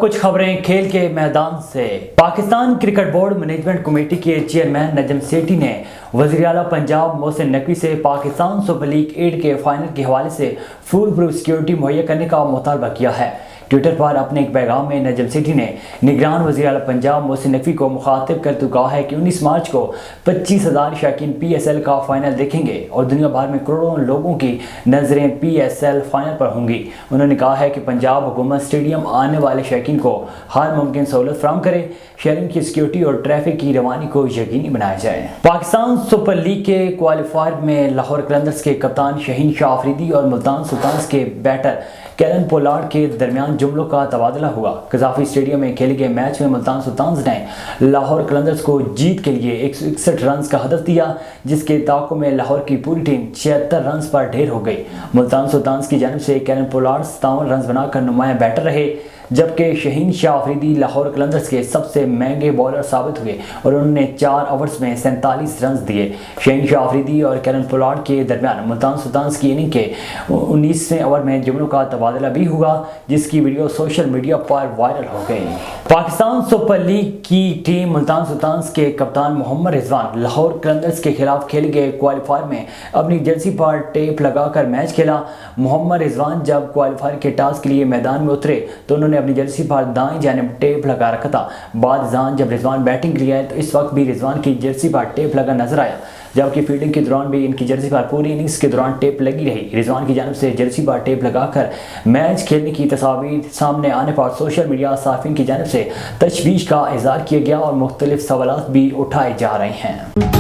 کچھ خبریں کھیل کے میدان سے۔ Pakistan cricket board management committee کے چیئرمین نجم سیٹھی نے وزیر اعلیٰ پنجاب محسن نقوی سے پاکستان سپر لیگ 8 کے فائنل کے حوالے سے فول پروف سیکیورٹی مہیا کرنے کا مطالبہ کیا ہے۔ ٹویٹر پر اپنے ایک پیغام میں نجم سیٹھی نے نگران وزیر اعلیٰ پنجاب محسن نقوی کو مخاطب کرتے کہا ہے کہ 19 مارچ کو 25,000 شائقین پی ایس ایل کا فائنل دیکھیں گے اور دنیا بھر میں کروڑوں لوگوں کی نظریں پی ایس ایل فائنل پر ہوں گی۔ انہوں نے کہا ہے کہ پنجاب حکومت اسٹیڈیم آنے والے شائقین کو ہر ممکن سہولت فراہم کرے، شہروں کی سیکیورٹی اور ٹریفک کی روانی کو یقینی بنایا جائے۔ پاکستان سپر لیگ کے کوالیفائر میں لاہور قلندرز کے کپتان شہین شاہ آفریدی اور ملتان سلطانز کے بیٹر کیرن پولارڈ کے درمیان جملوں کا تبادلہ ہوا۔ قذافی اسٹیڈیم میں کھیلے گئے میچ میں ملتان سلطانز نے لاہور قلندرز کو جیت کے لیے 161 رنز کا ہدف دیا، جس کے تعاقب میں لاہور کی پوری ٹیم 76 رنز پر ڈھیر ہو گئی۔ ملتان سلطانز کی جانب سے کیرن پولارڈ 57 رنز بنا کر نمایاں بیٹر رہے، جبکہ شہین شاہ آفریدی لاہور قلندرز کے سب سے مہنگے بولر ثابت ہوئے اور انہوں نے 4 اوورز میں 47 رنز دیے۔ شہین شاہ آفریدی اور کیرن پولارڈ کے درمیان ملتان سلطانز کی اننگ کے 19ویں اوور میں جملوں کا تبادلہ بھی ہوا، جس کی ویڈیو سوشل میڈیا پر وائرل ہو گئی۔ پاکستان سپر لیگ کی ٹیم ملتان سلطانز کے کپتان محمد رضوان لاہور قلندرز کے خلاف کھیلے گئے کوالیفائر میں اپنی جرسی پر ٹیپ لگا کر میچ کھیلا۔ محمد رضوان جب کوالیفائر کے ٹاس کے لیے میدان میں اترے تو انہوں نے اپنی جرسی پر دائیں جانب ٹیپ لگا رکھا تھا۔ بعد ازاں جب رضوان بیٹنگ کے لیے آئے تو اس وقت بھی رضوان کی جرسی پر ٹیپ لگا نظر آیا، جبکہ فیلڈنگ کے دوران بھی ان کی جرسی پر پوری اننگز کے دوران ٹیپ لگی رہی۔ رضوان کی جانب سے جرسی پر ٹیپ لگا کر میچ کھیلنے کی تصاویر سامنے آنے پر سوشل میڈیا صارفین کی جانب سے تشویش کا اظہار کیا گیا اور مختلف سوالات بھی اٹھائے جا رہے ہیں۔